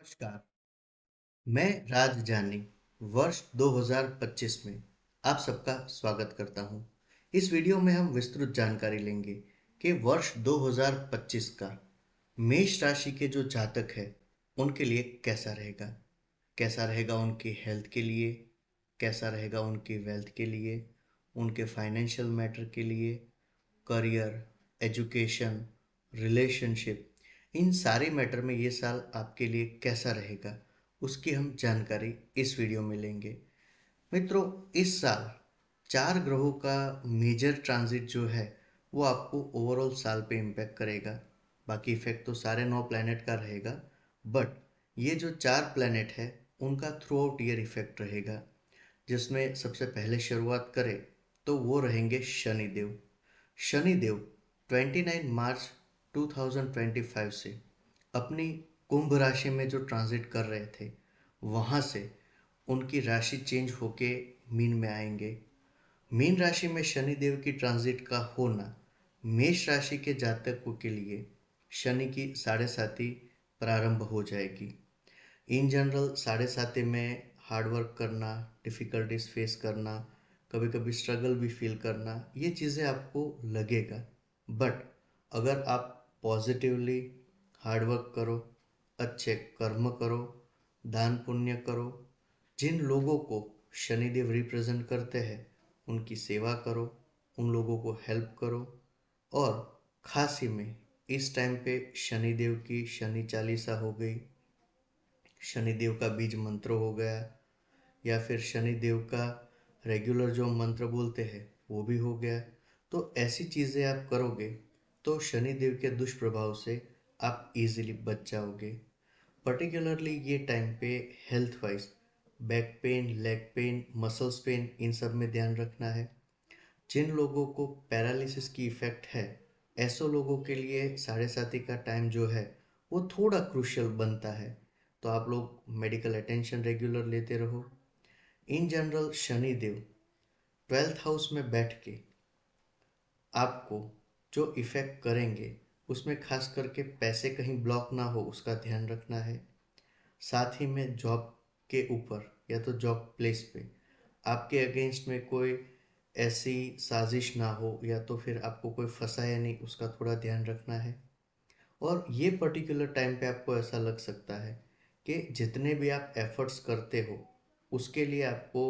नमस्कार। मैं राज जानी वर्ष 2025 में आप सबका स्वागत करता हूं। इस वीडियो में हम विस्तृत जानकारी लेंगे कि वर्ष 2025 का मेष राशि के जो जातक है उनके लिए कैसा रहेगा उनकी हेल्थ के लिए, कैसा रहेगा उनकी वेल्थ के लिए, उनके फाइनेंशियल मैटर के लिए, करियर, एजुकेशन, रिलेशनशिप, इन सारे मैटर में ये साल आपके लिए कैसा रहेगा उसकी हम जानकारी इस वीडियो में लेंगे। मित्रों, इस साल 4 ग्रहों का मेजर ट्रांजिट जो है वो आपको ओवरऑल साल पे इम्पैक्ट करेगा। बाकी इफेक्ट तो सारे 9 प्लैनेट का रहेगा, बट ये जो 4 प्लैनेट है उनका थ्रू आउट ईयर इफेक्ट रहेगा। जिसमें सबसे पहले शुरुआत करें तो वो रहेंगे शनिदेव। शनिदेव 29 मार्च 2025 से अपनी कुंभ राशि में जो ट्रांजिट कर रहे थे वहाँ से उनकी राशि चेंज होके मीन में आएंगे। मीन राशि में शनिदेव की ट्रांजिट का होना मेष राशि के जातकों के लिए शनि की साढ़े साती प्रारंभ हो जाएगी। इन जनरल साढ़े साती में हार्ड वर्क करना, डिफ़िकल्टीज फेस करना, कभी कभी स्ट्रगल भी फील करना, ये चीज़ें आपको लगेगा। बट अगर आप पॉजिटिवली हार्ड वर्क करो, अच्छे कर्म करो, दान पुण्य करो, जिन लोगों को शनिदेव रिप्रेजेंट करते हैं उनकी सेवा करो, उन लोगों को हेल्प करो, और खांसी में इस टाइम पे शनिदेव की शनि चालीसा हो गई, शनिदेव का बीज मंत्र हो गया, या फिर शनिदेव का रेगुलर जो मंत्र बोलते हैं वो भी हो गया। तो ऐसी चीज़ें आप करोगे तो शनिदेव के दुष्प्रभाव से आप इजीली बच जाओगे। पर्टिकुलरली ये टाइम पे health wise back pain, leg pain, muscles pain, इन सब में ध्यान रखना है। जिन लोगों को पैरालिसिस की इफ़ेक्ट है, ऐसे लोगों के लिए साढ़े साती का टाइम जो है वो थोड़ा क्रूशियल बनता है, तो आप लोग मेडिकल अटेंशन रेगुलर लेते रहो। In general Shanidev 12th house में बैठ के आपको जो इफ़ेक्ट करेंगे उसमें खास करके पैसे कहीं ब्लॉक ना हो उसका ध्यान रखना है। साथ ही में जॉब के ऊपर या तो जॉब प्लेस पे आपके अगेंस्ट में कोई ऐसी साजिश ना हो, या तो फिर आपको कोई फंसाया नहीं, उसका थोड़ा ध्यान रखना है। और ये पर्टिकुलर टाइम पे आपको ऐसा लग सकता है कि जितने भी आप एफर्ट्स करते हो उसके लिए आपको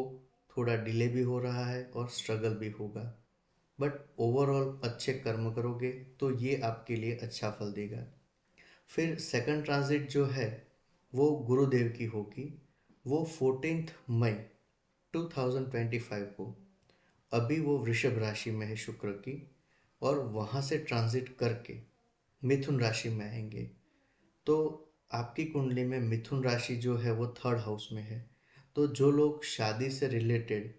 थोड़ा डिले भी हो रहा है और स्ट्रगल भी होगा, बट ओवरऑल अच्छे कर्म करोगे तो ये आपके लिए अच्छा फल देगा। फिर सेकंड ट्रांजिट जो है वो गुरुदेव की होगी। वो 14 मई 2025 को अभी वो वृषभ राशि में है शुक्र की, और वहाँ से ट्रांजिट करके मिथुन राशि में आएंगे। तो आपकी कुंडली में मिथुन राशि जो है वो थर्ड हाउस में है। तो जो लोग शादी से रिलेटेड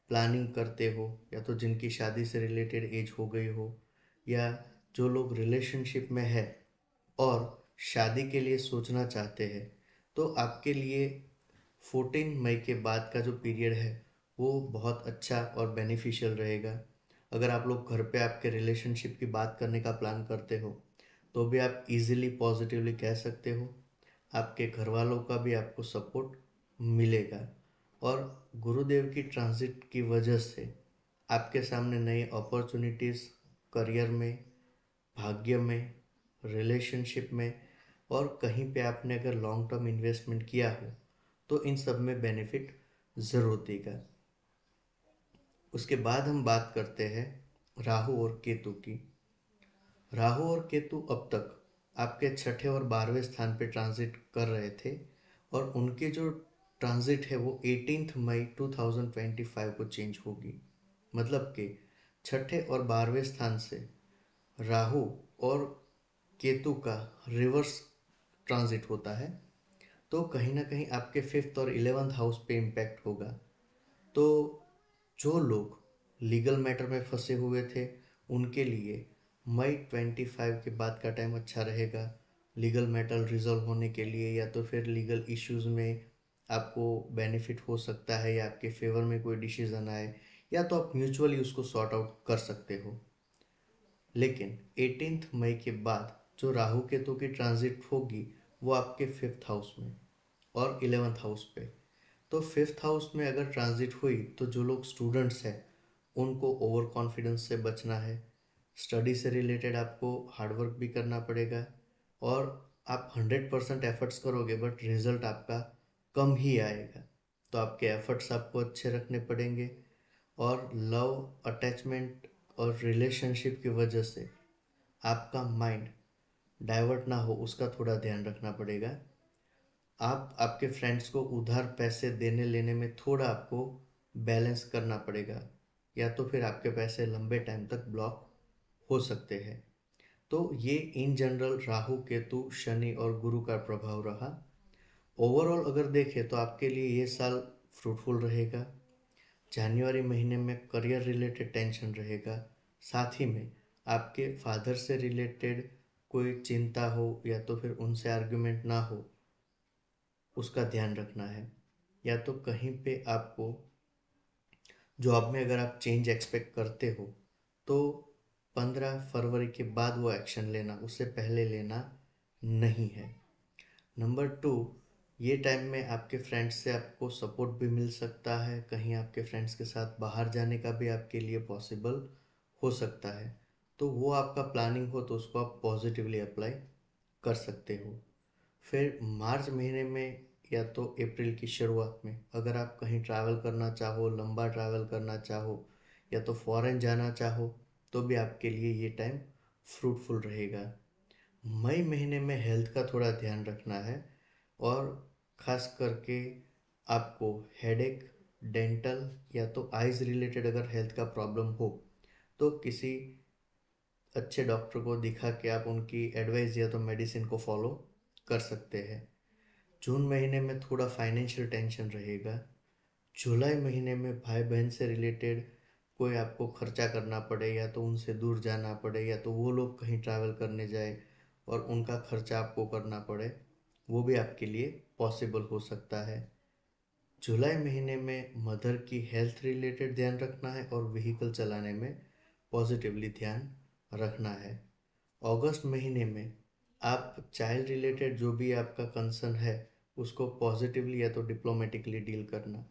प्लानिंग करते हो, या तो जिनकी शादी से रिलेटेड एज हो गई हो, या जो लोग रिलेशनशिप में है और शादी के लिए सोचना चाहते हैं, तो आपके लिए 14 मई के बाद का जो पीरियड है वो बहुत अच्छा और बेनिफिशियल रहेगा। अगर आप लोग घर पे आपके रिलेशनशिप की बात करने का प्लान करते हो तो भी आप इजीली पॉजिटिवली कह सकते हो। आपके घर वालों का भी आपको सपोर्ट मिलेगा, और गुरुदेव की ट्रांजिट की वजह से आपके सामने नई अपॉर्चुनिटीज़ करियर में, भाग्य में, रिलेशनशिप में, और कहीं पे आपने अगर लॉन्ग टर्म इन्वेस्टमेंट किया हो तो इन सब में बेनिफिट ज़रूर देगा। उसके बाद हम बात करते हैं राहु और केतु की। राहु और केतु अब तक आपके छठे और 12वें स्थान पे ट्रांजिट कर रहे थे, और उनके जो ट्रांजिट है वो 18 मई 2025 को चेंज होगी। मतलब कि छठे और 12वें स्थान से राहु और केतु का रिवर्स ट्रांजिट होता है, तो कहीं ना कहीं आपके 5th और 11th हाउस पे इम्पैक्ट होगा। तो जो लोग लीगल मैटर में फंसे हुए थे उनके लिए मई 25 के बाद का टाइम अच्छा रहेगा। लीगल मैटर रिजॉल्व होने के लिए, या तो फिर लीगल इश्यूज में आपको बेनिफिट हो सकता है, या आपके फेवर में कोई डिसीजन आए, या तो आप म्यूचुअली उसको सॉर्ट आउट कर सकते हो। लेकिन 18 मई के बाद जो राहु केतु की ट्रांजिट होगी वो आपके 5th हाउस में और 11th हाउस पे। तो 5th हाउस में अगर ट्रांजिट हुई तो जो लोग स्टूडेंट्स हैं उनको ओवर कॉन्फिडेंस से बचना है। स्टडी से रिलेटेड आपको हार्डवर्क भी करना पड़ेगा और आप 100% एफर्ट्स करोगे बट रिजल्ट आपका कम ही आएगा। तो आपके एफर्ट्स आपको अच्छे रखने पड़ेंगे और लव, अटैचमेंट और रिलेशनशिप की वजह से आपका माइंड डाइवर्ट ना हो उसका थोड़ा ध्यान रखना पड़ेगा। आप आपके फ्रेंड्स को उधार पैसे देने लेने में थोड़ा आपको बैलेंस करना पड़ेगा, या तो फिर आपके पैसे लंबे टाइम तक ब्लॉक हो सकते हैं। तो ये इन जनरल राहु, केतु, शनि और गुरु का प्रभाव रहा। ओवरऑल अगर देखें तो आपके लिए ये साल फ्रूटफुल रहेगा। जनवरी महीने में करियर रिलेटेड टेंशन रहेगा, साथ ही में आपके फादर से रिलेटेड कोई चिंता हो या तो फिर उनसे आर्ग्यूमेंट ना हो उसका ध्यान रखना है। या तो कहीं पे आपको जॉब में अगर आप चेंज एक्सपेक्ट करते हो तो 15 फरवरी के बाद वो एक्शन लेना, उससे पहले लेना नहीं है। नंबर 2, ये टाइम में आपके फ्रेंड्स से आपको सपोर्ट भी मिल सकता है, कहीं आपके फ्रेंड्स के साथ बाहर जाने का भी आपके लिए पॉसिबल हो सकता है। तो वो आपका प्लानिंग हो तो उसको आप पॉजिटिवली अप्लाई कर सकते हो। फिर मार्च महीने में या तो अप्रैल की शुरुआत में अगर आप कहीं ट्रैवल करना चाहो, लंबा ट्रैवल करना चाहो या तो फॉरेन जाना चाहो तो भी आपके लिए ये टाइम फ्रूटफुल रहेगा। मई महीने में हेल्थ का थोड़ा ध्यान रखना है और ख़ास करके आपको हेडेक, डेंटल या तो आइज़ रिलेटेड अगर हेल्थ का प्रॉब्लम हो तो किसी अच्छे डॉक्टर को दिखा के आप उनकी एडवाइस या तो मेडिसिन को फॉलो कर सकते हैं। जून महीने में थोड़ा फाइनेंशियल टेंशन रहेगा। जुलाई महीने में भाई बहन से रिलेटेड कोई आपको खर्चा करना पड़े या तो उनसे दूर जाना पड़े या तो वो लोग कहीं ट्रैवल करने जाए और उनका खर्चा आपको करना पड़े, वो भी आपके लिए पॉसिबल हो सकता है। जुलाई महीने में मदर की हेल्थ रिलेटेड ध्यान रखना है और व्हीकल चलाने में पॉजिटिवली ध्यान रखना है। अगस्त महीने में आप चाइल्ड रिलेटेड जो भी आपका कंसर्न है उसको पॉजिटिवली या तो डिप्लोमेटिकली डील करना।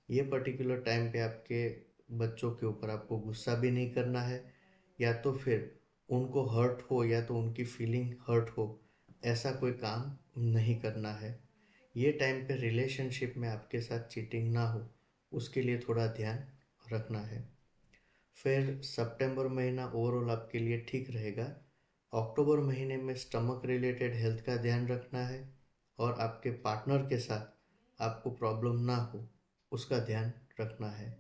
ये पर्टिकुलर टाइम पे आपके बच्चों के ऊपर आपको गुस्सा भी नहीं करना है या तो फिर उनको हर्ट हो या तो उनकी फीलिंग हर्ट हो, ऐसा कोई काम नहीं करना है। ये टाइम पे रिलेशनशिप में आपके साथ चीटिंग ना हो उसके लिए थोड़ा ध्यान रखना है। फिर सितंबर महीना ओवरऑल आपके लिए ठीक रहेगा। अक्टूबर महीने में स्टमक रिलेटेड हेल्थ का ध्यान रखना है और आपके पार्टनर के साथ आपको प्रॉब्लम ना हो उसका ध्यान रखना है।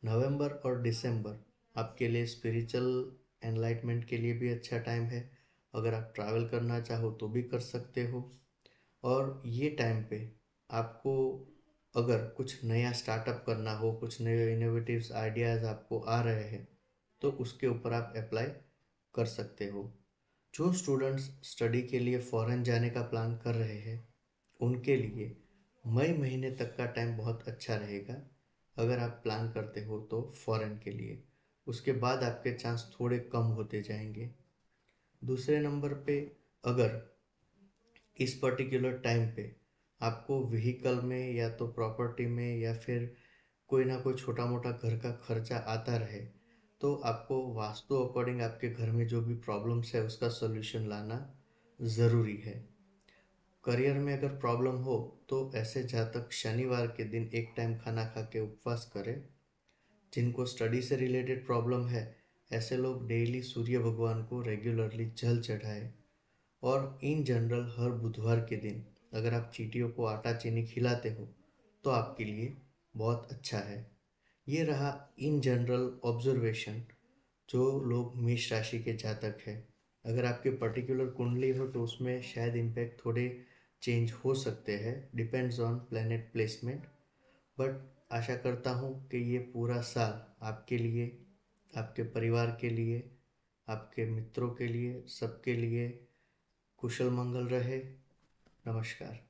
नवंबर और दिसंबर आपके लिए स्पिरिचुअल एनलाइटमेंट के लिए भी अच्छा टाइम है। अगर आप ट्रैवल करना चाहो तो भी कर सकते हो। और ये टाइम पे आपको अगर कुछ नया स्टार्टअप करना हो, कुछ नए इनोवेटिव्स आइडियाज़ आपको आ रहे हैं तो उसके ऊपर आप अप्लाई कर सकते हो। जो स्टूडेंट्स स्टडी के लिए फ़ॉरेन जाने का प्लान कर रहे हैं उनके लिए मई महीने तक का टाइम बहुत अच्छा रहेगा अगर आप प्लान करते हो तो फ़ॉरेन के लिए। उसके बाद आपके चांस थोड़े कम होते जाएंगे। दूसरे नंबर पे अगर इस पर्टिकुलर टाइम पे आपको व्हीकल में या तो प्रॉपर्टी में या फिर कोई ना कोई छोटा मोटा घर का खर्चा आता रहे तो आपको वास्तु अकॉर्डिंग आपके घर में जो भी प्रॉब्लम्स है उसका सॉल्यूशन लाना ज़रूरी है। करियर में अगर प्रॉब्लम हो तो ऐसे जातक शनिवार के दिन एक टाइम खाना खा के उपवास करें। जिनको स्टडी से रिलेटेड प्रॉब्लम है ऐसे लोग डेली सूर्य भगवान को रेगुलरली जल चढ़ाए। और इन जनरल हर बुधवार के दिन अगर आप चींटियों को आटा चीनी खिलाते हो तो आपके लिए बहुत अच्छा है। ये रहा इन जनरल ऑब्जर्वेशन जो लोग मेष राशि के जातक हैं। अगर आपके पर्टिकुलर कुंडली हो तो उसमें शायद इम्पैक्ट थोड़े चेंज हो सकते हैं, depends on planet placement. But आशा करता हूँ कि ये पूरा साल आपके लिए, आपके परिवार के लिए, आपके मित्रों के लिए, सबके लिए कुशल मंगल रहे। नमस्कार।